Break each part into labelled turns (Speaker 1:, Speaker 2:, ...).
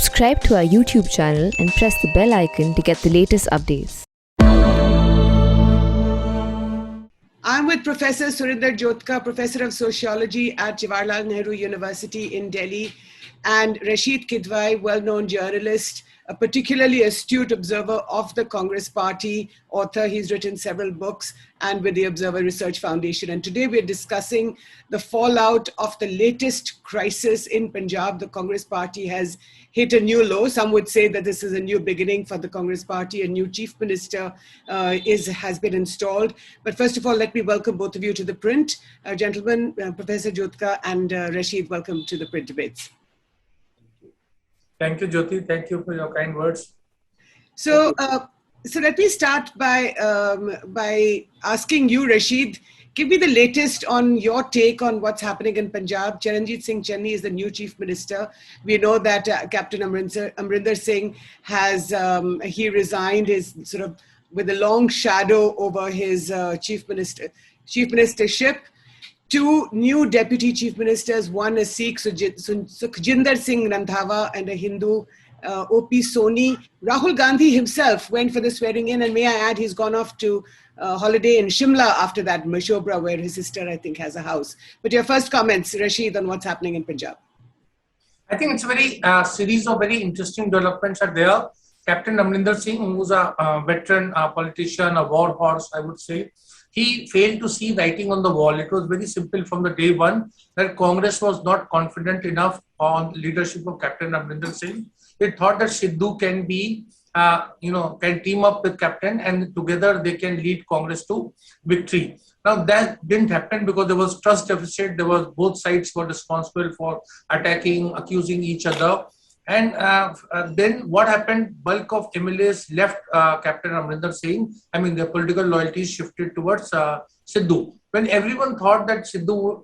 Speaker 1: Subscribe to our YouTube channel and press the bell icon to get the latest updates.
Speaker 2: I'm with Professor Surinder Jyotka, Professor of Sociology at Jawaharlal Nehru University in Delhi, and Rashid Kidwai, well-known journalist, a particularly astute observer of the Congress Party, author. He's written several books, and with the Observer Research Foundation. And today we're discussing the fallout of the latest crisis in Punjab. The Congress Party has hit a new low. Some would say that this is a new beginning for the Congress Party. A new chief minister has been installed. But first of all, let me welcome both of you to the print. Gentlemen, Professor Jyotka and Rashid, welcome to the print debates.
Speaker 3: Thank you, Jyoti. Thank you for your kind words.
Speaker 2: So let me start by asking you, Rashid, give me the latest on your take on what's happening in Punjab. Charanjit Singh Channi is the new chief minister. We know that Captain Amrinder Singh has he resigned his sort of with a long shadow over his chief ministership. Two new deputy chief ministers, one a Sikh, Sukhjinder Singh Randhawa, and a Hindu, O.P. Soni. Rahul Gandhi himself went for the swearing in, and may I add, he's gone off to holiday in Shimla after that, Mashobra, where his sister, I think, has a house. But your first comments, Rashid, on what's happening in Punjab.
Speaker 3: I think it's a very series of very interesting developments are there. Captain Amrinder Singh, who's a veteran politician, a war horse, I would say, he failed to see writing on the wall. It was very simple from the day one that Congress was not confident enough on leadership of Captain Amrinder Singh. They thought that Sidhu can be, can team up with Captain and together they can lead Congress to victory. Now that didn't happen because there was trust deficit. There was both sides were responsible for attacking, accusing each other. And then what happened? Bulk of MLAs left Captain Amrinder Singh. I mean, their political loyalties shifted towards Sidhu. When everyone thought that Sidhu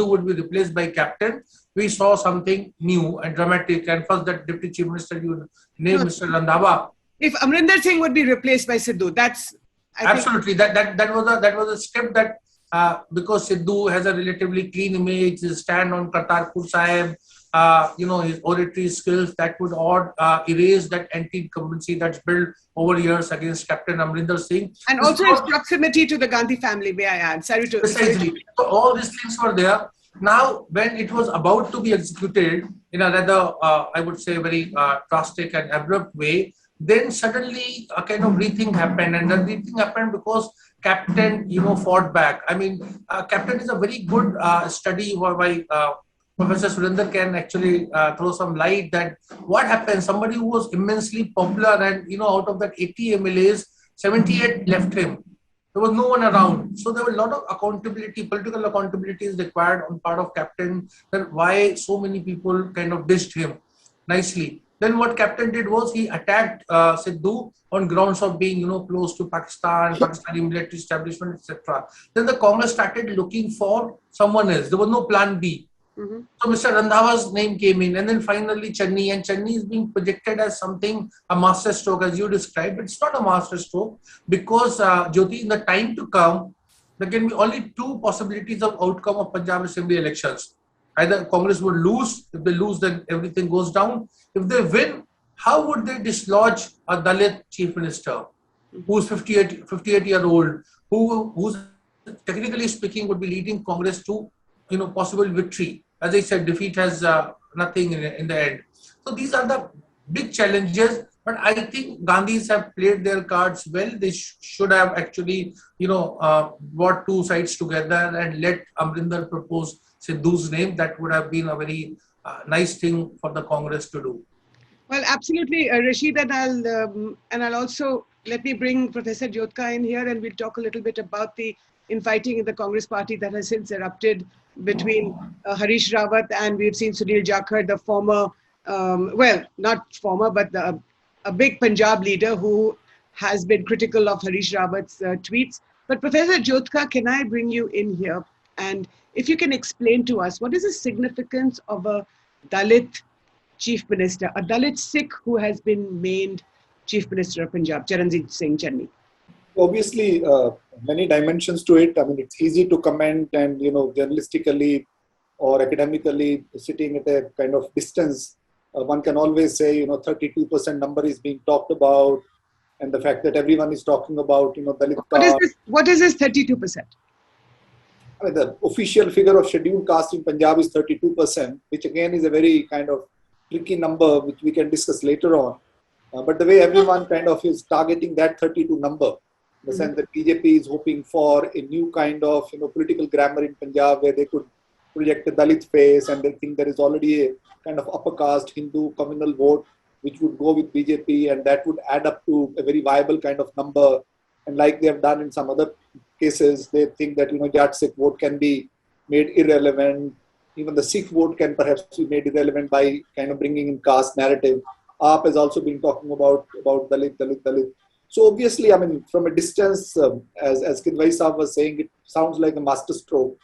Speaker 3: would be replaced by Captain, we saw something new and dramatic. And first, that Deputy Chief Minister, you named Mr. Randhawa.
Speaker 2: If Amrinder Singh would be replaced by Sidhu, that's
Speaker 3: absolutely that was a step that because Sidhu has a relatively clean image, his stand on Kartarpur Sahib. His oratory skills, that would erase that anti-incumbency that's built over years against Captain Amrinder Singh.
Speaker 2: And also his proximity to the Gandhi family, may I add.
Speaker 3: Precisely. So all these things were there. Now, when it was about to be executed in a rather, I would say, very drastic and abrupt way, then suddenly a kind of rethink happened. And that rethink happened because Captain, fought back. I mean, Captain is a very good study by Professor Surinder can actually throw some light that what happened, somebody who was immensely popular and, out of that 80 MLAs, 78 left him. There was no one around. So there was a lot of accountability, political accountability is required on part of Captain, that why so many people kind of dished him nicely. Then what Captain did was he attacked Sidhu on grounds of being, close to Pakistan, Pakistani military establishment, etc. Then the Congress started looking for someone else. There was no plan B. Mm-hmm. So Mr. Randhawa's name came in, and then finally Channi, and Channi is being projected as something, a master stroke as you described. It's not a master stroke because Jyoti, in the time to come, there can be only two possibilities of outcome of Punjab Assembly elections. Either Congress would lose. If they lose, then everything goes down. If they win, how would they dislodge a Dalit chief minister who's 58-year-old, who's technically speaking would be leading Congress to possible victory? As I said, defeat has nothing in the end. So these are the big challenges. But I think Gandhis have played their cards well. They should have actually, brought two sides together and let Amrinder propose Sidhu's name. That would have been a very nice thing for the Congress to do.
Speaker 2: Well, absolutely, Rashid, and I'll also let me bring Professor Jyotka in here, and we'll talk a little bit about the infighting in the Congress Party that has since erupted between Harish Rawat and we've seen Sunil Jakhar, the former, not former, but a big Punjab leader who has been critical of Harish Rawat's tweets. But Professor Jyotka, can I bring you in here? And if you can explain to us, what is the significance of a Dalit chief minister, a Dalit Sikh who has been named chief minister of Punjab, Charanjit Singh Channi?
Speaker 4: Obviously, many dimensions to it. I mean, it's easy to comment and, journalistically or academically sitting at a kind of distance, one can always say, 32% number is being talked about, and the fact that everyone is talking about, Dalit
Speaker 2: What is
Speaker 4: caste.
Speaker 2: this? What is this 32%?
Speaker 4: I mean, the official figure of scheduled caste in Punjab is 32%, which again is a very kind of tricky number, which we can discuss later on. But the way everyone kind of is targeting that 32 number, in the sense that BJP is hoping for a new kind of political grammar in Punjab where they could project a Dalit face, and they think there is already a kind of upper caste Hindu communal vote which would go with BJP, and that would add up to a very viable kind of number. And like they have done in some other cases, they think that Jat Sikh vote can be made irrelevant. Even the Sikh vote can perhaps be made irrelevant by kind of bringing in caste narrative. AAP has also been talking about Dalit. So obviously, I mean, from a distance, as Kidwai Saab was saying, it sounds like a masterstroke.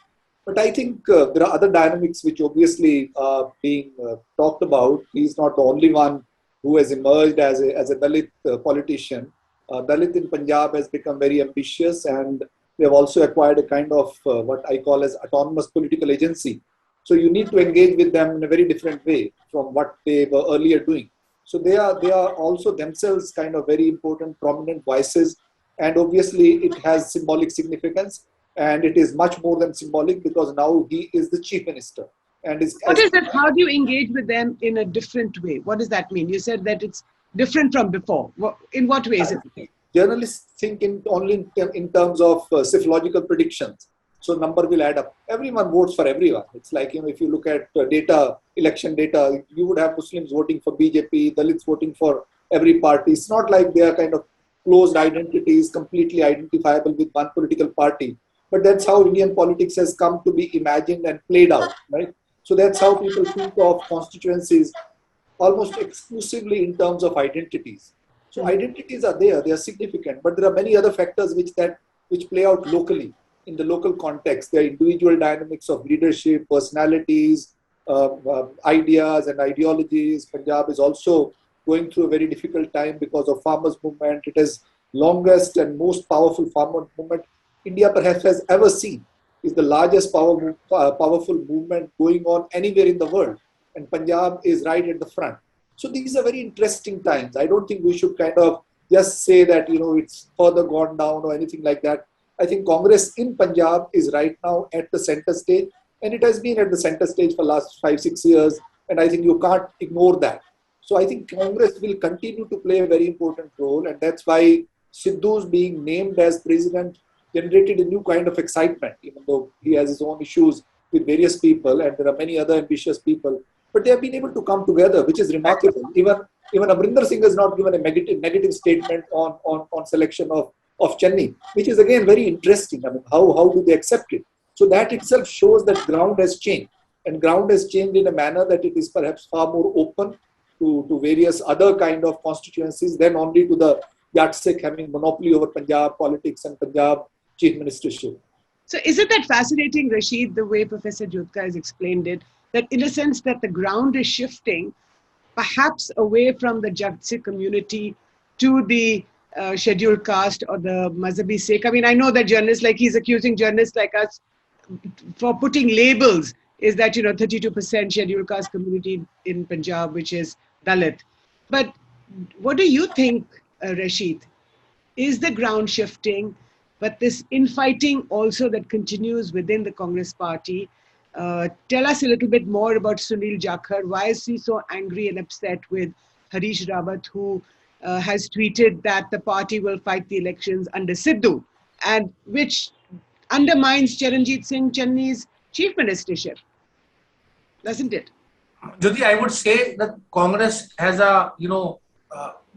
Speaker 4: But I think there are other dynamics which obviously are being talked about. He's not the only one who has emerged as a Dalit politician. Dalit in Punjab has become very ambitious, and they have also acquired a kind of what I call as autonomous political agency. So you need to engage with them in a very different way from what they were earlier doing. So they are also themselves kind of very important, prominent voices, and obviously it has symbolic significance, and it is much more than symbolic because now he is the chief minister. And
Speaker 2: What is it? How do you engage with them in a different way? What does that mean? You said that it's different from before. In what ways?
Speaker 4: Journalists think only in terms of psychological predictions. So number will add up. Everyone votes for everyone. It's like, if you look at data, election data, you would have Muslims voting for BJP, Dalits voting for every party. It's not like they are kind of closed identities, completely identifiable with one political party. But that's how Indian politics has come to be imagined and played out, right? So that's how people think of constituencies almost exclusively in terms of identities. So identities are there, they are significant, but there are many other factors which play out locally in the local context. There are individual dynamics of leadership, personalities, ideas and ideologies. Punjab is also going through a very difficult time because of farmers' movement. It is longest and most powerful farmer movement India perhaps has ever seen. Is the largest powerful movement going on anywhere in the world, and Punjab is right at the front. So these are very interesting times. I don't think we should kind of just say that it's further gone down or anything like that. I think Congress in Punjab is right now at the center stage, and it has been at the center stage for the last 5-6 years, and I think you can't ignore that. So I think Congress will continue to play a very important role, and that's why Sidhu's being named as president generated a new kind of excitement, even though he has his own issues with various people, and there are many other ambitious people. But they have been able to come together, which is remarkable. Even Amrinder Singh has not given a negative statement on selection of Chennai, which is again very interesting. I mean, how do they accept it? So that itself shows that ground has changed, and ground has changed in a manner that it is perhaps far more open to various other kind of constituencies than only to the Jat Sikh having monopoly over Punjab politics and Punjab chief ministership.
Speaker 2: So isn't that fascinating, Rashid, the way Professor Jyotka has explained it, that in a sense that the ground is shifting perhaps away from the Jat Sikh community to the scheduled caste or the Mazhabi Sikh. I mean, I know that journalists, like he's accusing journalists like us for putting labels, is that, 32% scheduled caste community in Punjab, which is Dalit. But what do you think, Rashid? Is the ground shifting? But this infighting also that continues within the Congress party. Tell us a little bit more about Sunil Jakhar. Why is he so angry and upset with Harish Rawat, who has tweeted that the party will fight the elections under Sidhu, and which undermines Charanjit Singh Channai's chief ministership, doesn't it?
Speaker 3: Jyoti, I would say that Congress has a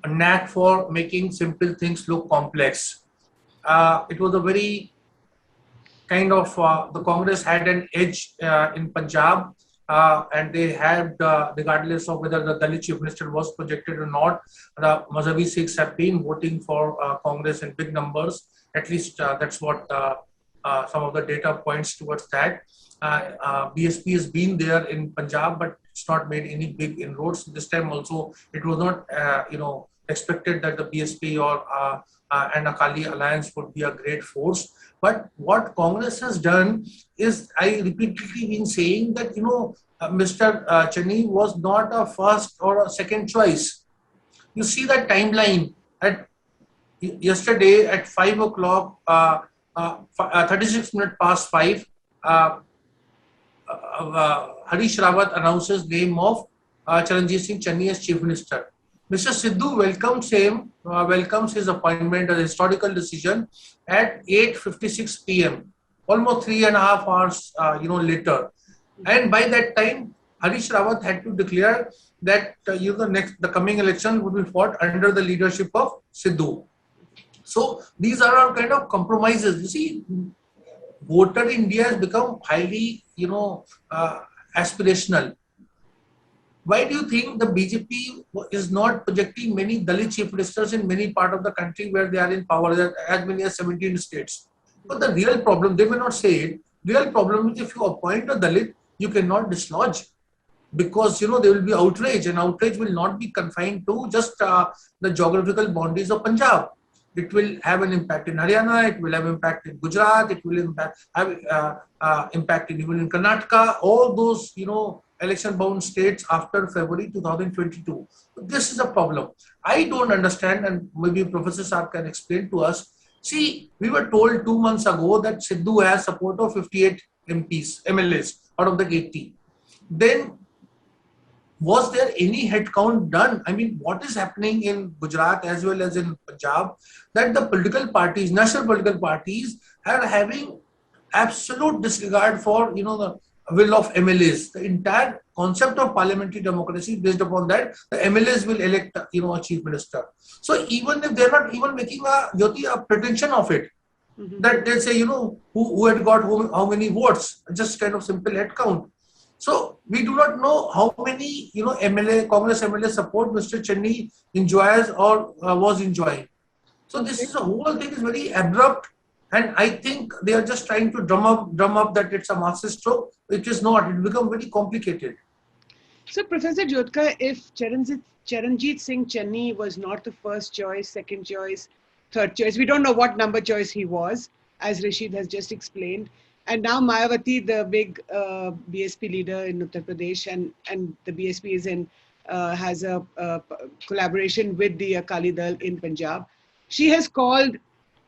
Speaker 3: knack for making simple things look complex. It was a very kind of the Congress had an edge in Punjab, and they had, regardless of whether the Dalit chief minister was projected or not, the Mazhabi Sikhs have been voting for Congress in big numbers. At least that's what some of the data points towards that. BSP has been there in Punjab, but it's not made any big inroads. This time also, it was not, expected that the BSP or and Akali alliance would be a great force. But what Congress has done is, I repeatedly been saying that, Mr. Chani was not a first or a second choice. You see that timeline at yesterday at 5 o'clock, 36 minutes past 5, Harish Rawat announces name of Charanjit Singh Channi as Chief Minister. Mr. Sidhu welcomes his appointment as a historical decision at 8:56 p.m. Almost 3.5 hours, later. And by that time, Harish Rawat had to declare that the coming election would be fought under the leadership of Sidhu. So these are all kind of compromises. You see, voter India has become highly, aspirational. Why do you think the BJP is not projecting many Dalit chief ministers in many parts of the country where they are in power, as many as 17 states? But the real problem, they may not say it, real problem is if you appoint a Dalit, you cannot dislodge, because there will be outrage, and outrage will not be confined to just the geographical boundaries of Punjab. It will have an impact in Haryana, it will have impact in Gujarat, it will have impact even in Karnataka, all those, election-bound states after February 2022. This is a problem. I don't understand, and maybe Professor Saab can explain to us. See, we were told 2 months ago that Sidhu has support of 58 MLAs out of the 80. Then, was there any head count done? I mean, what is happening in Gujarat as well as in Punjab, that the political parties, national political parties, are having absolute disregard for, the will of MLAs. The entire concept of parliamentary democracy is based upon that the MLAs will elect, a chief minister. So even if they're not even making a pretension of it, that they say, who had got how many votes, just kind of simple head count. So we do not know how many, Congress MLA support Mr. Channi enjoys or was enjoying. So this is a whole thing is very abrupt, and I think they are just trying to drum up that it's a master stroke. It is not. It becomes very complicated.
Speaker 2: So, Professor Jyotka, if Charanjit Singh Channi was not the first choice, second choice, third choice, we don't know what number choice he was, as Rashid has just explained. And now Mayawati, the big BSP leader in Uttar Pradesh, and the BSP is has a collaboration with the Akali Dal in Punjab. She has called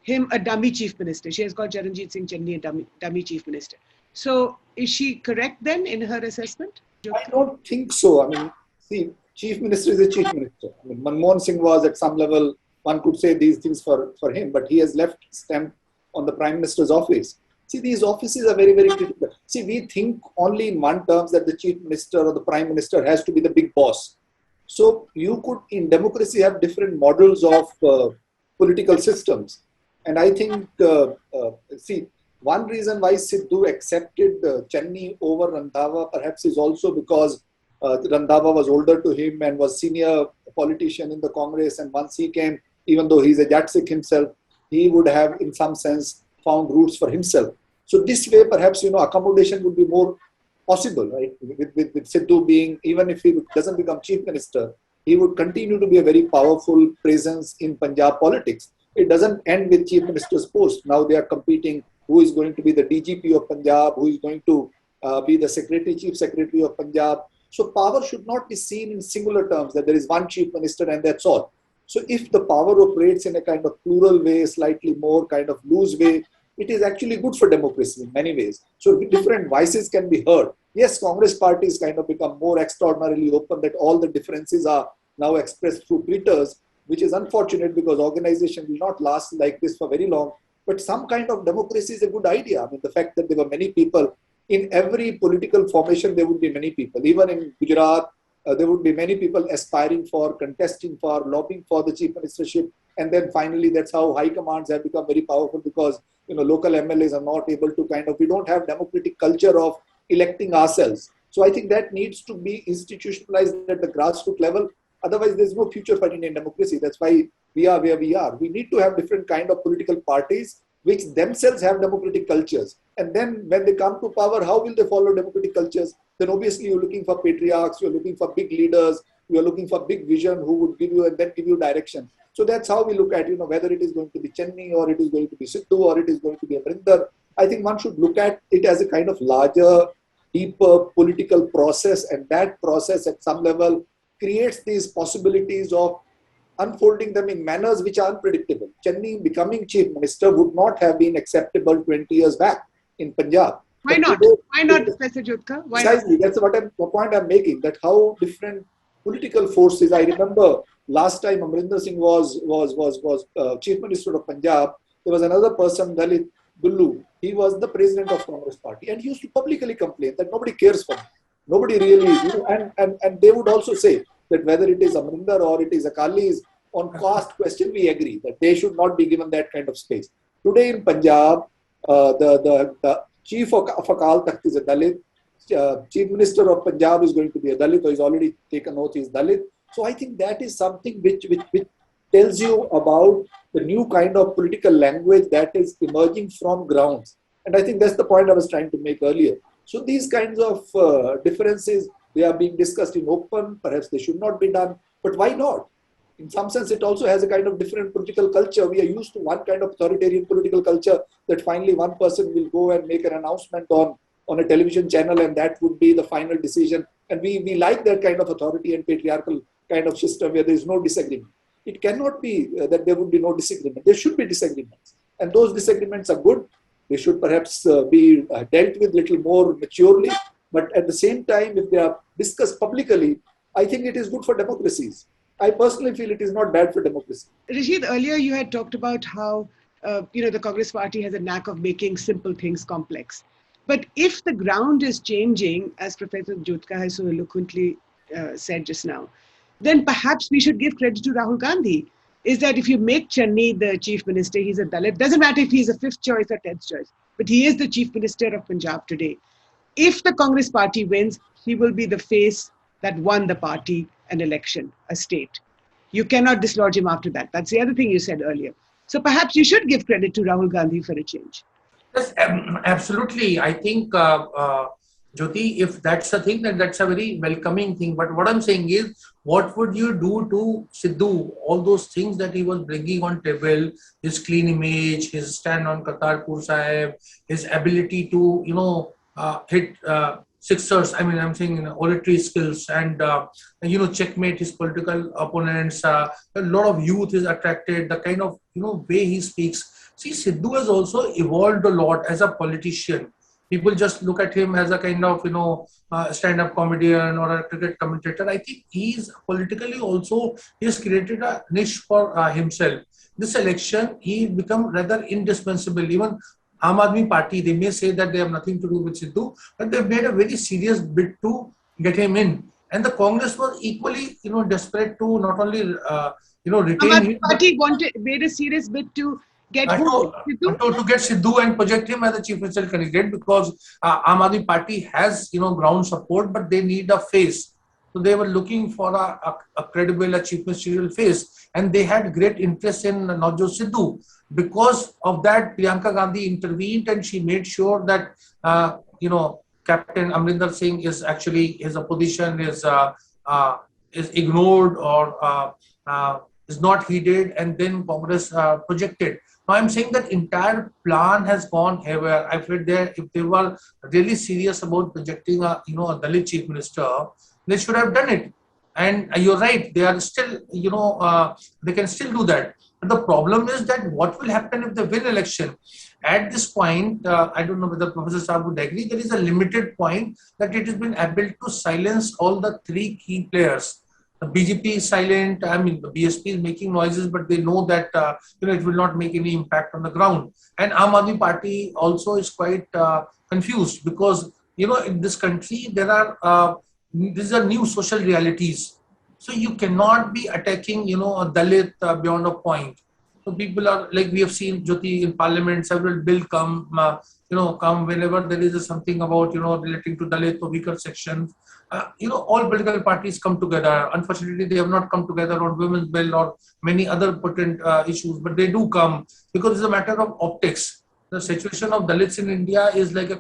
Speaker 2: him a dummy chief minister. She has called Charanjit Singh Channi a dummy chief minister. So is she correct then in her assessment?
Speaker 4: I don't think so. I mean, see, chief minister is a chief minister. I mean, Manmohan Singh was at some level, one could say these things for him, but he has left stamp on the prime minister's office. See, these offices are very, very critical. See, we think only in one terms that the chief minister or the prime minister has to be the big boss. So you could, in democracy, have different models of political systems. And I think, see, one reason why Sidhu accepted Channi over Randhawa perhaps is also because Randhawa was older to him and was senior politician in the Congress. And once he came, even though he's a Jat Sikh himself, he would have in some sense found roots for himself. So this way, perhaps, accommodation would be more possible, right? With Sidhu being, even if he doesn't become chief minister, he would continue to be a very powerful presence in Punjab politics. It doesn't end with chief minister's post. Now they are competing who is going to be the DGP of Punjab, who is going to be the chief secretary of Punjab. So power should not be seen in singular terms, that there is one chief minister and that's all. So if the power operates in a kind of plural way, slightly more kind of loose way, it is actually good for democracy in many ways. So different voices can be heard. Yes, Congress party has kind of become more extraordinarily open, that all the differences are now expressed through tweeters, which is unfortunate because organization will not last like this for very long. But some kind of democracy is a good idea. I mean, the fact that there were many people in every political formation, there would be many people. Even in Gujarat, there would be many people aspiring for, contesting for, lobbying for the chief ministership. And then finally, that's how high commands have become very powerful, because local MLAs are not able to we don't have democratic culture of electing ourselves. So I think that needs to be institutionalized at the grassroots level. Otherwise, there's no future for Indian democracy. That's why we are where we are. We need to have different kind of political parties which themselves have democratic cultures. And then when they come to power, how will they follow democratic cultures? Then obviously you're looking for patriarchs, you're looking for big leaders You are looking for big vision who would give you and then give you direction. So that's how we look at, whether it is going to be Chenni or it is going to be Sidhu or it is going to be Amrinder. I think one should look at it as a kind of larger, deeper political process, and that process at some level creates these possibilities of unfolding them in manners which are unpredictable. Chenni becoming chief minister would not have been acceptable 20 years back in Punjab.
Speaker 2: Why
Speaker 4: But
Speaker 2: not?
Speaker 4: today,
Speaker 2: Why not, Professor Jyotka? Why not?
Speaker 4: precisely, that's the point I'm making, that how different political forces. I remember last time Amrinder Singh was chief minister of Punjab, there was another person, Dalit Dullu. He was the president of Congress party, and he used to publicly complain that nobody cares for him. Nobody really, and they would also say that whether it is Amrinder or it is Akalis, on caste question we agree that they should not be given that kind of space. Today in Punjab, the chief of Akal Takht is a Dalit. Chief Minister of Punjab is going to be a Dalit, or he's already taken oath, he's Dalit. So I think that is something which tells you about the new kind of political language that is emerging from grounds. And I think that's the point I was trying to make earlier. So these kinds of differences, they are being discussed in open, perhaps they should not be done, but why not? In some sense, it also has a kind of different political culture. We are used to one kind of authoritarian political culture that finally one person will go and make an announcement on a television channel, and that would be the final decision. And we like that kind of authority and patriarchal kind of system where there is no disagreement. It cannot be that there would be no disagreement. There should be disagreements. And those disagreements are good. They should perhaps be dealt with a little more maturely. But at the same time, if they are discussed publicly, I think it is good for democracies. I personally feel it is not bad for democracy.
Speaker 2: Rashid, earlier you had talked about how the Congress party has a knack of making simple things complex. But if the ground is changing, as Professor Jyotka has so eloquently said just now, then perhaps we should give credit to Rahul Gandhi. Is that if you make Chenni the chief minister, he's a Dalit. Doesn't matter if he's a 5th choice or 10th choice, but he is the chief minister of Punjab today. If the Congress party wins, he will be the face that won the party an election, a state. You cannot dislodge him after that. That's the other thing you said earlier. So perhaps you should give credit to Rahul Gandhi for a change.
Speaker 3: Yes, absolutely. I think, Jyoti, if that's the thing, then that's a very welcoming thing. But what I'm saying is, what would you do to Sidhu? All those things that he was bringing on table, his clean image, his stand on Kartarpur Sahib, his ability to, hit sixers. I mean, I'm saying oratory skills and, checkmate his political opponents. A lot of youth is attracted, the kind of, way he speaks. See, Sidhu has also evolved a lot as a politician. People just look at him as a kind of, stand-up comedian or a cricket commentator. I think he's politically also, he has created a niche for himself. This election, he become rather indispensable. Even Aam Aadmi Party, they may say that they have nothing to do with Sidhu, but they've made a very serious bid to get him in. And the Congress was equally, desperate to not only, retain
Speaker 2: Aam Aadmi
Speaker 3: him.
Speaker 2: Party made a serious bid to get who?
Speaker 3: To get Sidhu and project him as a chief minister candidate, because Aam Aadmi Party has ground support, but they need a face. So they were looking for a credible, a chief ministerial face, and they had great interest in Navjot Sidhu. Because of that, Priyanka Gandhi intervened, and she made sure that Captain Amrinder Singh is actually, his opposition is ignored or is not heeded, and then Congress projected. Now I'm saying that entire plan has gone haywire. I feel that if they were really serious about projecting a Dalit chief minister, they should have done it. And you're right, they are still, they can still do that. But the problem is that what will happen if they win election? At this point, I don't know whether Professor Saab would agree, there is a limited point that it has been able to silence all the 3 key players. The BJP is silent. I mean, the BSP is making noises, but they know that it will not make any impact on the ground. And Aam Aadmi Party also is quite confused, because in this country there are these are new social realities. So you cannot be attacking a Dalit beyond a point. So people are, like we have seen, Jyoti, in Parliament, several bills come whenever there is something about relating to Dalit or weaker sections. All political parties come together. Unfortunately, they have not come together on women's bill or many other potent issues, but they do come because it's a matter of optics. The situation of Dalits in India is like a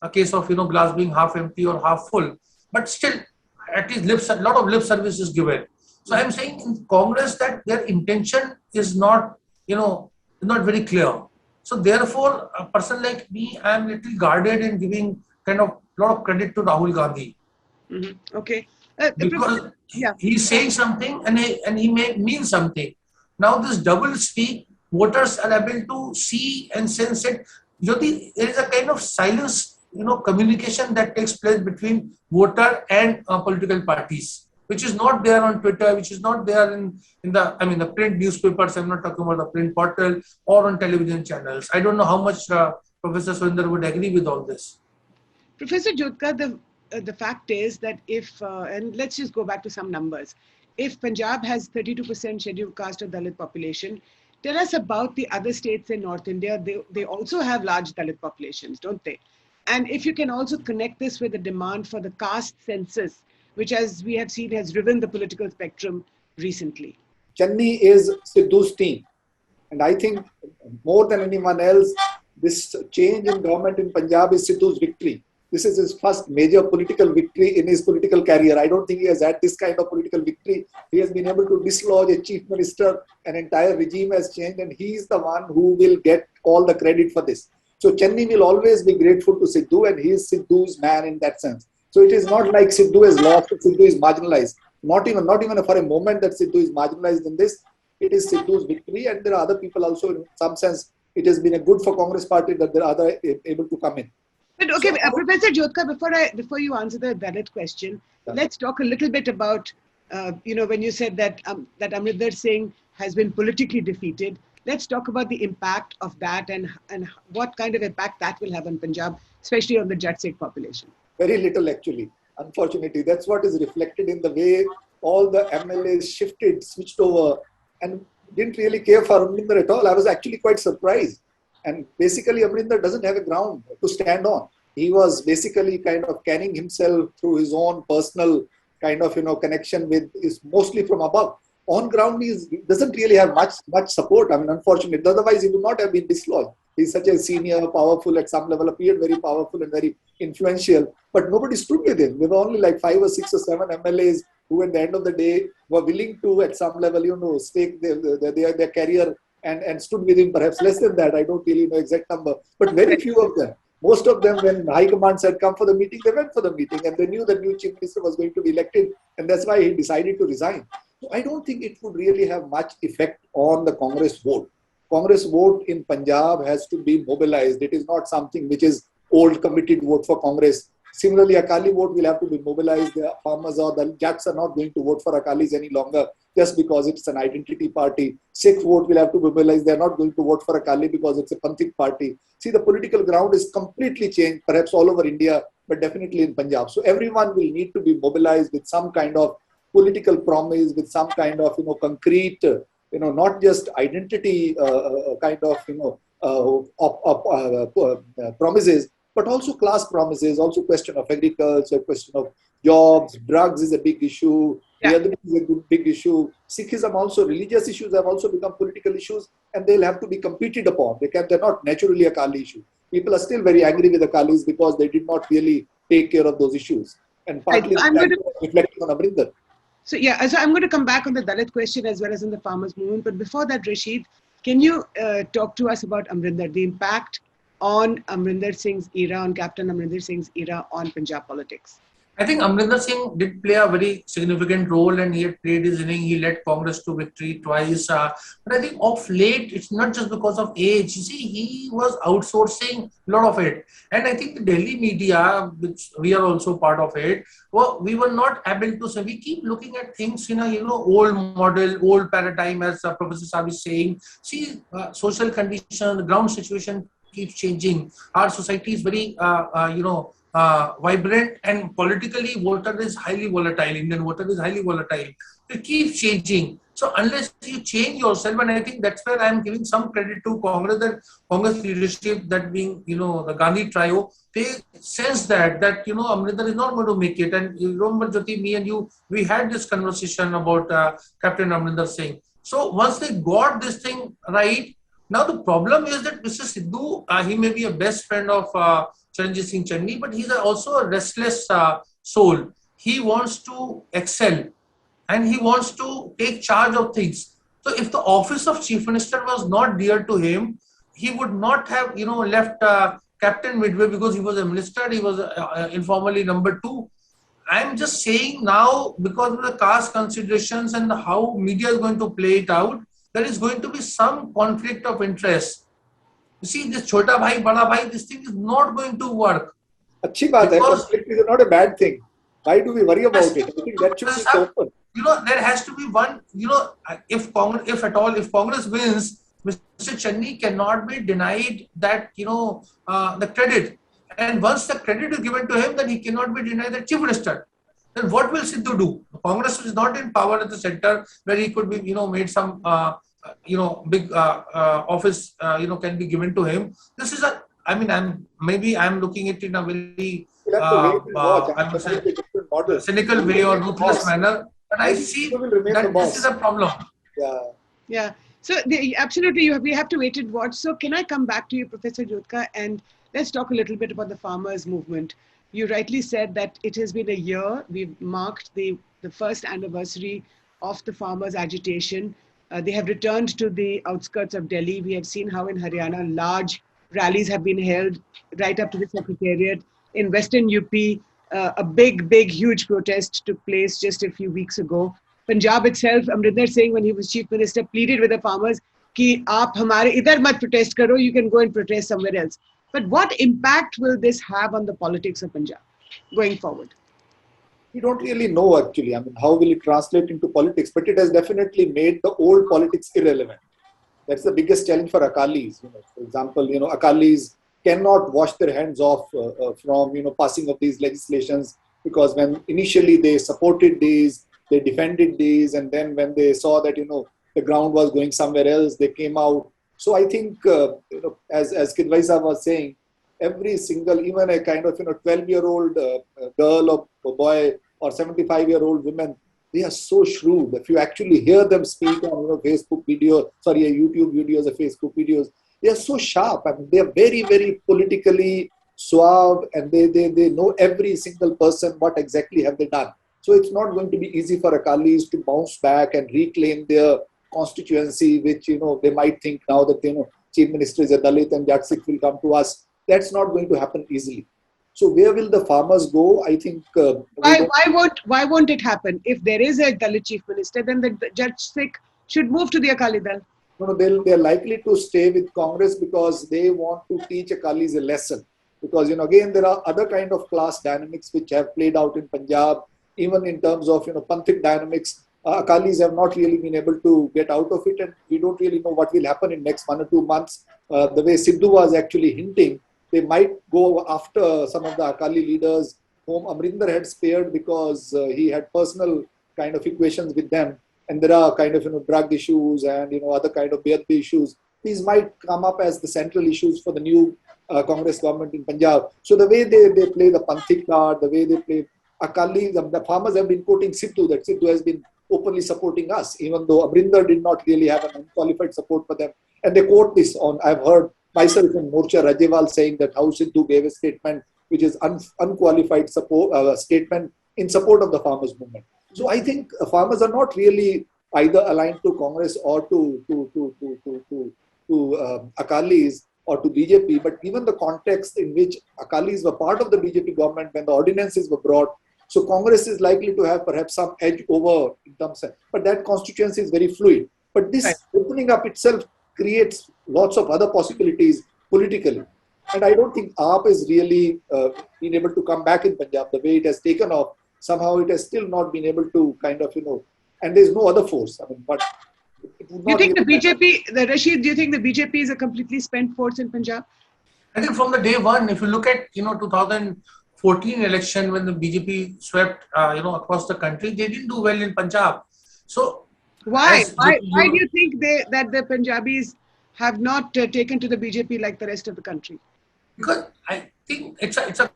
Speaker 3: case of glass being half empty or half full. But still, at least a lot of lip service is given. So I'm saying in Congress that their intention is not, not very clear. So therefore, a person like me, I'm little guarded in giving kind of lot of credit to Rahul Gandhi,
Speaker 2: Okay.
Speaker 3: because
Speaker 2: Yeah.
Speaker 3: he's saying something and he may mean something. Now this double speak, voters are able to see and sense it. Jyoti, there is a kind of silence, communication that takes place between voter and political parties, which is not there on Twitter, which is not there in the print newspapers. I'm not talking about the print portal or on television channels. I don't know how much Professor Surinder would agree with all this.
Speaker 2: Professor Jyotka, the fact is that if, and let's just go back to some numbers, if Punjab has 32% scheduled caste or Dalit population, tell us about the other states in North India. They also have large Dalit populations, don't they? And if you can also connect this with the demand for the caste census, which, as we have seen, has driven the political spectrum recently.
Speaker 4: Channi is Sidhu's team. And I think more than anyone else, this change in government in Punjab is Sidhu's victory. This is his first major political victory in his political career. I don't think he has had this kind of political victory. He has been able to dislodge a chief minister, an entire regime has changed, and he is the one who will get all the credit for this. So Channi will always be grateful to Sidhu, and he is Sidhu's man in that sense. So it is not like Sidhu has lost, Sidhu is marginalized. Not even for a moment that Sidhu is marginalized in this. It is Sidhu's victory, and there are other people also, in some sense, it has been a good for Congress party that there are other able to come in.
Speaker 2: But okay, Professor Jyotka, before you answer the Dalit question, let's talk a little bit about, when you said that that Amrinder Singh has been politically defeated. Let's talk about the impact of that and what kind of impact that will have on Punjab, especially on the Jat Sikh population.
Speaker 4: Very little, actually. Unfortunately, that's what is reflected in the way all the MLAs shifted, switched over, and didn't really care for Amrinder at all. I was actually quite surprised. And basically, Amrinder doesn't have a ground to stand on. He was basically kind of carrying himself through his own personal kind of, connection with, is mostly from above. On ground, he doesn't really have much support. I mean, unfortunately, otherwise he would not have been dislodged. He's such a senior, powerful, at some level, appeared very powerful and very influential, but nobody stood with him. There were only like 5 or 6 or 7 MLAs who, at the end of the day, were willing to, at some level, stake their career and stood with him, perhaps less than that. I don't really know exact number, but very few of them. Most of them, when High Command said come for the meeting, they went for the meeting, and they knew the new Chief Minister was going to be elected, and that's why he decided to resign. So I don't think it would really have much effect on the Congress vote. Congress vote in Punjab has to be mobilized. It is not something which is old committed vote for Congress. Similarly, Akali vote will have to be mobilized. The farmers or the Jats are not going to vote for Akalis any longer just because it's an identity party. Sikh vote will have to be mobilized. They are not going to vote for Akali because it's a Panthik party. See, the political ground is completely changed, perhaps all over India, but definitely in Punjab. So everyone will need to be mobilized with some kind of political promise, with some kind of, concrete, not just identity kind of, promises, but also class promises, also question of agriculture, question of jobs, drugs is a big issue.
Speaker 2: Yeah.
Speaker 4: The other is a big issue. Sikhism also, religious issues have also become political issues, and they'll have to be competed upon. They're not naturally a Akali issue. People are still very angry with the Akalis because they did not really take care of those issues. And partly reflecting on Amrinder.
Speaker 2: So I'm going to come back on the Dalit question as well as on the farmers' movement. But before that, Rashid, can you talk to us about Amrinder, the impact on Amrinder Singh's era, on Captain Amrinder Singh's era on Punjab politics?
Speaker 3: I think Amrinder Singh did play a very significant role, and he had played his inning. He led Congress to victory twice. But I think of late, it's not just because of age. You see, he was outsourcing a lot of it. And I think the Delhi media, which we are also part of it, well, we were not able to say, we keep looking at things in a, old model, old paradigm, as Professor Saab is saying. See, social condition, the ground situation keeps changing. Our society is very, vibrant, and politically voter is highly volatile. Indian voter is highly volatile. It keeps changing. So unless you change yourself, and I think that's where I'm giving some credit to Congress, that Congress leadership, that being, the Gandhi trio, they sense that Amrinder is not going to make it. And you remember, Jyoti, me and you, we had this conversation about Captain Amrinder Singh. So once they got this thing right, now the problem is that Mr. Sidhu, he may be a best friend of Charanjit Singh Channi, but he's also a restless soul. he wants to excel and he wants to take charge of things. So if the office of chief minister was not dear to him, he would not have, left Captain Midway because he was a minister. He was informally number two. I'm just saying now, because of the caste considerations and how media is going to play it out, there is going to be some conflict of interest. You see, this chota bhai, bada bhai, this thing is not going to work.
Speaker 4: अच्छी बात है,
Speaker 3: Because-
Speaker 4: conflict is not a bad thing. Why do we worry about
Speaker 3: Yes.
Speaker 4: it? I think that should be
Speaker 3: Yes, sir.
Speaker 4: open.
Speaker 3: There has to be one, if Congress wins, Mr. Channi cannot be denied that, the credit. And once the credit is given to him, then he cannot be denied the chief minister. Then what will Sidhu do? Congress is not in power at the center where he could be, made some, big office, can be given to him. This is I'm looking at it in a very,
Speaker 4: We'll have to wait and watch.
Speaker 3: I would say,
Speaker 4: Different models.
Speaker 3: cynical way or ruthless manner. But I see
Speaker 4: Sidhu will remain the
Speaker 3: that
Speaker 4: boss.
Speaker 3: this is a problem.
Speaker 4: Yeah.
Speaker 2: Yeah. So absolutely, we have to wait and watch. So can I come back to you, Professor Jyotka, and let's talk a little bit about the farmers' movement. You rightly said that it has been a year. We've marked the first anniversary of the farmers' agitation. They have returned to the outskirts of Delhi. We have seen how in Haryana large rallies have been held right up to the Secretariat. In Western UP, a big, huge protest took place just a few weeks ago. Punjab itself, Amrinder Singh, when he was chief minister, pleaded with the farmers कि आप हमारे इधर मत protest करो, you can go and protest somewhere else. But what impact will this have on the politics of Punjab going forward?
Speaker 4: We don't really know actually. I mean, how will it translate into politics? But it has definitely made the old politics irrelevant. That's the biggest challenge for Akalis. For example, Akalis cannot wash their hands off from passing of these legislations, because when initially they supported these, they defended these, and then when they saw that the ground was going somewhere else, they came out. So I think as Kidwai was saying, every single, even a kind of 12-year-old girl or boy or 75-year-old women, they are so shrewd. If you actually hear them speak on YouTube videos or Facebook videos, they are so sharp. I mean, they are very, very politically suave, and they know every single person, what exactly have they done. So it's not going to be easy for Akalis to bounce back and reclaim their constituency, which they might think now that chief minister is a Dalit and Jat Sikh will come to us. That's not going to happen easily. So where will the farmers go? I think
Speaker 2: why won't it happen? If there is a Dalit chief minister, then the Jat Sikh should move to the Akali Dal.
Speaker 4: No, they're likely to stay with Congress because they want to teach Akalis a lesson. Because again, there are other kind of class dynamics which have played out in Punjab, even in terms of Panthik dynamics. Akalis have not really been able to get out of it, and we don't really know what will happen in next 1 or 2 months. The way Sidhu was actually hinting, they might go after some of the Akali leaders whom Amrinder had spared because he had personal kind of equations with them, and there are kind of drug issues and other kind of BHP issues. These might come up as the central issues for the new Congress government in Punjab. So the way they play the Panthik card, the way they play Akali, the farmers have been quoting Sidhu, that Sidhu has been openly supporting us, even though Amrinder did not really have an unqualified support for them. And they quote this on, I've heard myself in Morcha Rajewal saying that how Sidhu gave a statement which is unqualified support statement in support of the farmers movement. So I think farmers are not really either aligned to Congress or to Akalis or to BJP, but given the context in which Akalis were part of the BJP government when the ordinances were brought, so Congress is likely to have perhaps some edge over in terms of, but that constituency is very fluid. But this opening up itself creates lots of other possibilities politically. And I don't think AAP is really been able to come back in Punjab the way it has taken off. Somehow it has still not been able to kind of, and there's no other force. I mean, but it would
Speaker 2: Do you
Speaker 4: not
Speaker 2: think the
Speaker 4: be-
Speaker 2: BJP, Rashid, do you think the BJP is a completely spent force in Punjab?
Speaker 3: I think from the day one, if you look at 2014 election when the BJP swept across the country, they didn't do well in Punjab. So
Speaker 2: Why?
Speaker 3: as
Speaker 2: Why
Speaker 3: you-
Speaker 2: do you think that the Punjabis have not taken to the BJP like the rest of the country?
Speaker 3: because I think it's a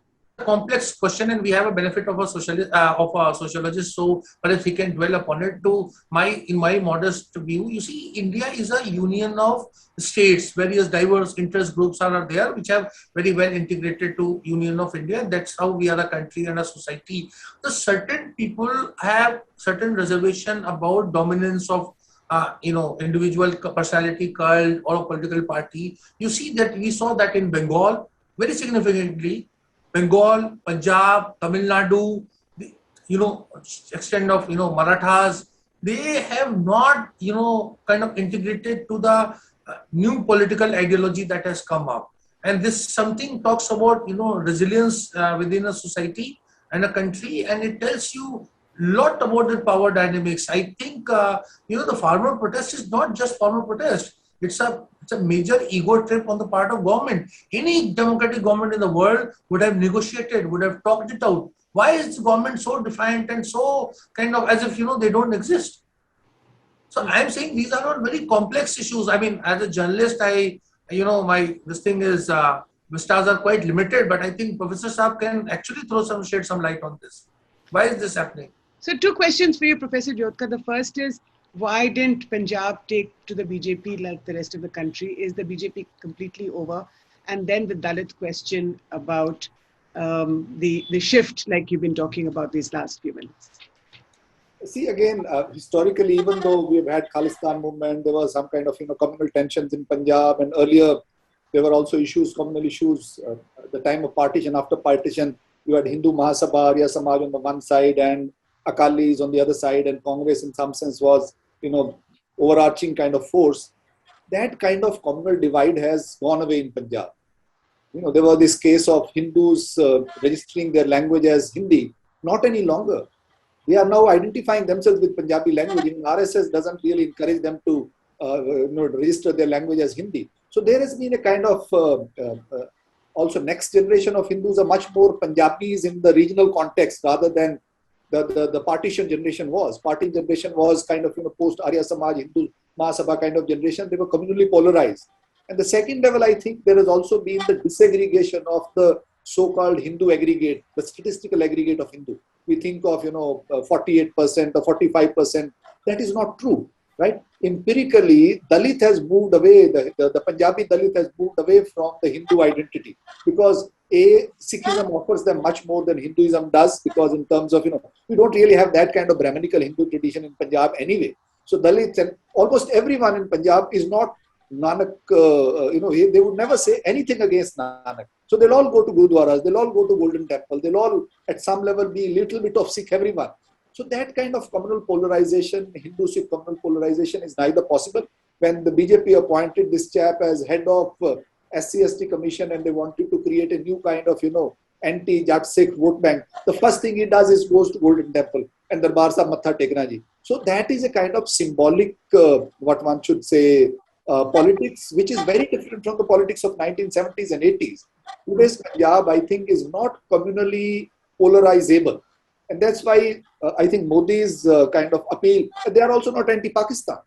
Speaker 3: complex question, and we have a benefit of a sociologist, so perhaps he can dwell upon it. In my modest view, you see, India is a union of states. Various diverse interest groups are there, which have very well integrated to Union of India. That's how we are a country and a society. So certain people have certain reservation about dominance of individual personality, cult, or a political party. You see that we saw that in Bengal very significantly. Bengal, Punjab, Tamil Nadu, extent of Marathas, they have not kind of integrated to the new political ideology that has come up. And this something talks about resilience within a society and a country, and it tells you lot about the power dynamics. I think the farmer protest is not just farmer protest. It's a major ego trip on the part of government. Any democratic government in the world would have negotiated, would have talked it out. Why is the government so defiant and so kind of as if they don't exist? So I'm saying these are not very complex issues. I mean, as a journalist, this thing is vistas are quite limited, but I think Professor Saab can actually shed some light on this. Why is this happening?
Speaker 2: So 2 questions for you, Professor Jyotkar. The first is, why didn't Punjab take to the BJP like the rest of the country? Is the BJP completely over? And then the Dalit question about the shift, like you've been talking about these last few minutes.
Speaker 4: See, again, historically, even though we've had Khalistan movement, there was some kind of communal tensions in Punjab, and earlier there were also communal issues at the time of partition. After partition, you had Hindu Mahasabha, Arya Samaj on the one side, and Akalis on the other side, and Congress in some sense was, overarching kind of force. That kind of communal divide has gone away in Punjab. There was this case of Hindus registering their language as Hindi, not any longer. They are now identifying themselves with Punjabi language. Even RSS doesn't really encourage them to register their language as Hindi. So there has been a kind of also next generation of Hindus are much more Punjabis in the regional context rather than the partition generation was. Partition generation was kind of post Arya Samaj, Hindu Mahasabha kind of generation. They were communally polarized. And the second level, I think there has also been the disaggregation of the so-called Hindu aggregate, the statistical aggregate of Hindu. We think of 48% or 45%. That is not true, right? Empirically, Dalit has moved away. The Punjabi Dalit has moved away from the Hindu identity because Sikhism offers them much more than Hinduism does, because in terms of we don't really have that kind of Brahminical Hindu tradition in Punjab anyway. So Dalits and almost everyone in Punjab is not Nanak. They would never say anything against Nanak. So they'll all go to Gurudwaras, they'll all go to Golden Temple, they'll all at some level be a little bit of Sikh everyone. So that kind of communal polarization, Hindu-Sikh communal polarization is neither possible. When the BJP appointed this chap as head of SC/ST commission and they wanted to create a new kind of, anti-Jat Sikh vote bank, the first thing he does is goes to Golden Temple and Darbar Sahib Matha Tekna ji. So that is a kind of symbolic, what one should say, politics, which is very different from the politics of 1970s and 80s. Today's Punjab, I think, is not communally polarizable. And that's why I think Modi's kind of appeal, they are also not anti-Pakistan.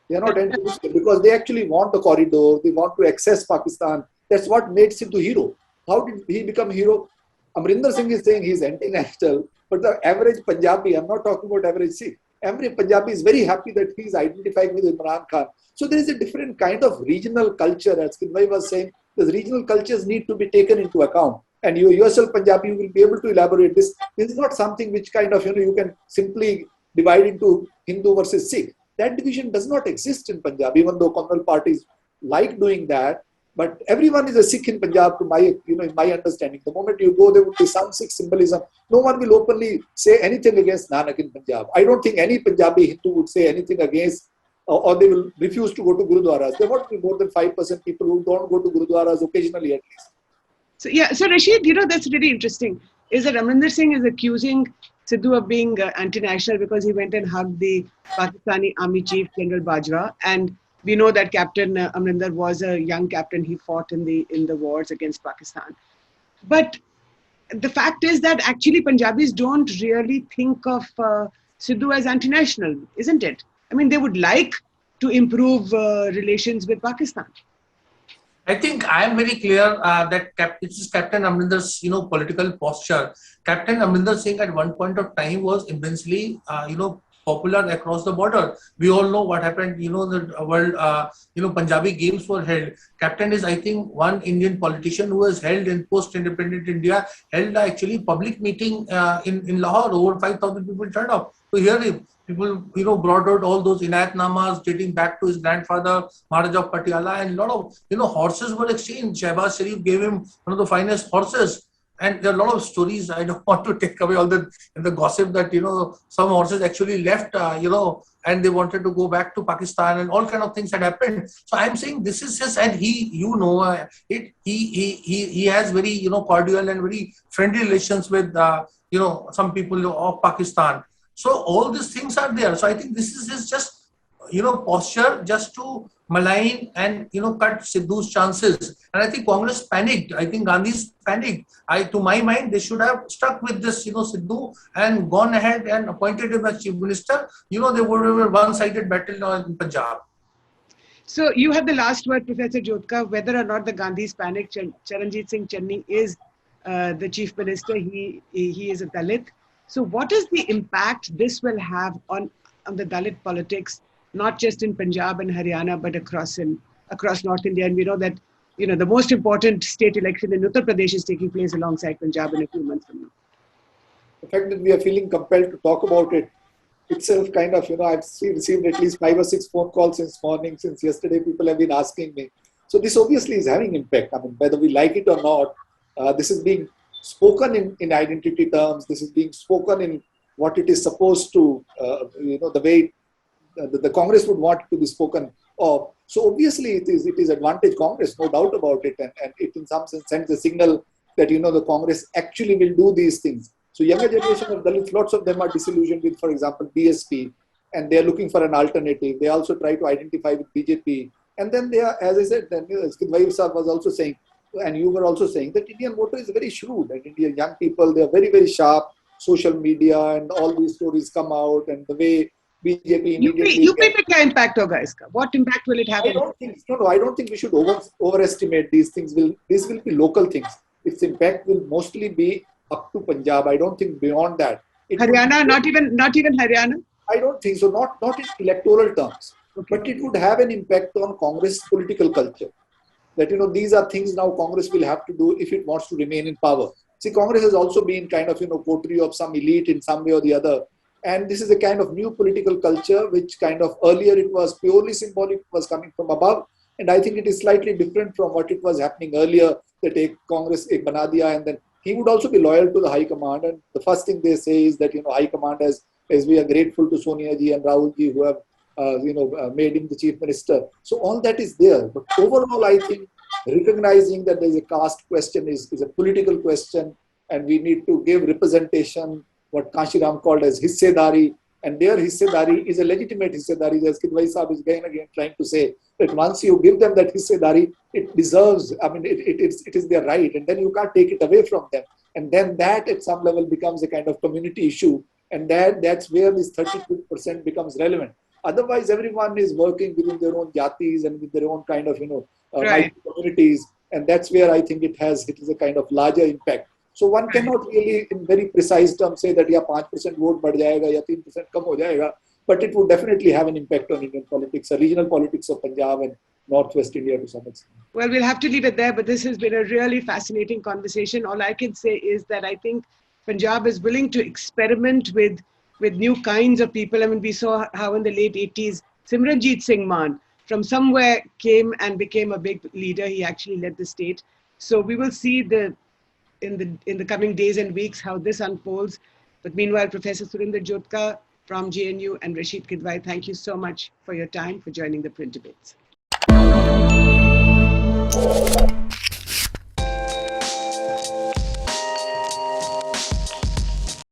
Speaker 4: They are not anti-Muslim because they actually want the corridor, they want to access Pakistan. That's what made Sidhu hero. How did he become hero? Amrinder Singh is saying he's anti-national, but the average Punjabi, I'm not talking about average Sikh, every Punjabi is very happy that he's identifying with Imran Khan. So there is a different kind of regional culture, as Kinvai was saying. The regional cultures need to be taken into account. And you yourself, Punjabi, you will be able to elaborate this. This is not something which kind of, you can simply divide into Hindu versus Sikh. That division does not exist in Punjab, even though communal parties like doing that. But everyone is a Sikh in Punjab, to my, in my understanding. The moment you go, there would be some Sikh symbolism. No one will openly say anything against Nanak in Punjab. I don't think any Punjabi Hindu would say anything against, or they will refuse to go to Gurudwaras. There won't be more than 5% people who don't go to Gurudwaras occasionally at least.
Speaker 2: So Rashid, that's really interesting. Is that Amrinder Singh is accusing Sidhu of being anti-national because he went and hugged the Pakistani Army Chief General Bajwa, and we know that Captain Amrinder was a young captain. He fought in the wars against Pakistan. But the fact is that actually Punjabis don't really think of Sidhu as anti-national, isn't it? I mean, they would like to improve relations with Pakistan.
Speaker 3: I think I am very clear that this is Captain Amrinder's, political posture. Captain Amrinder Singh at one point of time was immensely, popular across the border. We all know what happened. The world, Punjabi games were held. Captain is, I think, one Indian politician who has held in post-independent India, held actually public meeting in Lahore. Over 5,000 people turned up to hear him. People, brought out all those inayatnamas dating back to his grandfather, Maharaja of Patiala, and a lot of, horses were exchanged. Shehbaz Sharif gave him one of the finest horses. And there are a lot of stories. I don't want to take away all the gossip that, some horses actually left, and they wanted to go back to Pakistan, and all kind of things had happened. So I'm saying this is his, and he has very, cordial and very friendly relations with, some people of Pakistan. So all these things are there. So I think this is his just, posture just to malign and, cut Sidhu's chances. And I think Congress panicked. I think Gandhi's panicked. To my mind, they should have stuck with this, Sidhu, and gone ahead and appointed him as chief minister. They would have a one-sided battle in Punjab.
Speaker 2: So you have the last word, Professor Jyotka. Whether or not the Gandhis panicked, Charanjit Singh Channi is the chief minister. He is a Dalit. So what is the impact this will have on the Dalit politics, not just in Punjab and Haryana, but across North India? And we know that, the most important state election in Uttar Pradesh is taking place alongside Punjab in a few months from now.
Speaker 4: The fact that we are feeling compelled to talk about it itself kind of, I've received at least 5 or 6 phone calls since morning, since yesterday, people have been asking me. So this obviously is having impact. I mean, whether we like it or not, this is being spoken in identity terms. This is being spoken in what it is supposed to, the way the Congress would want it to be spoken of. So obviously it is advantage Congress, no doubt about it. And it in some sense sends a signal that, the Congress actually will do these things. So younger generation of Dalits, lots of them are disillusioned with, for example, BSP, and they're looking for an alternative. They also try to identify with BJP. And then they are, as I said, then Kidwai Saab was also saying, and you were also saying, that Indian voter is very shrewd. And Indian young people, they are very, very sharp. Social media and all these stories come out, and the way BJP immediately...
Speaker 2: UP पे क्या impact होगा इसका? What impact will it have?
Speaker 4: I don't think we should overestimate these things. These will be local things. Its impact will mostly be up to Punjab. I don't think beyond that.
Speaker 2: Haryana, not even Haryana?
Speaker 4: I don't think so. Not in electoral terms. Okay. But it would have an impact on Congress political culture. That, these are things now Congress will have to do if it wants to remain in power. See, Congress has also been kind of, coterie of some elite in some way or the other. And this is a kind of new political culture, which kind of earlier it was purely symbolic, it was coming from above. And I think it is slightly different from what it was happening earlier, that a Congress, a bana diya, and then he would also be loyal to the High Command. And the first thing they say is that, High Command, as we are grateful to Sonia ji and Rahul ji who have, made him the chief minister. So all that is there. But overall, I think recognizing that there is a caste question is a political question, and we need to give representation, what Kanshiram called as hissedari, and their hissedari is a legitimate hissedari, as Kidwai Saab is again trying to say, that once you give them that hissedari, it deserves, I mean, it is their right, and then you can't take it away from them. And then that at some level becomes a kind of community issue, and that's where this 32% becomes relevant. Otherwise, everyone is working within their own jatis and with their own kind of,
Speaker 2: right.
Speaker 4: communities, and that's where I think it is a kind of larger impact. So one cannot really, in very precise terms, say that 5% vote बढ़ जाएगा या 3% कम हो जाएगा, but it would definitely have an impact on Indian politics, regional politics of Punjab and Northwest India to some extent.
Speaker 2: Well, we'll have to leave it there, but this has been a really fascinating conversation. All I can say is that I think Punjab is willing to experiment with new kinds of people. I mean, we saw how in the late 80s, Simranjit Singh Mann from somewhere came and became a big leader. He actually led the state. So we will see in the coming days and weeks how this unfolds. But meanwhile, Professor Surinder Jyotka from JNU and Rashid Kidwai, thank you so much for your time, for joining the Print Debates.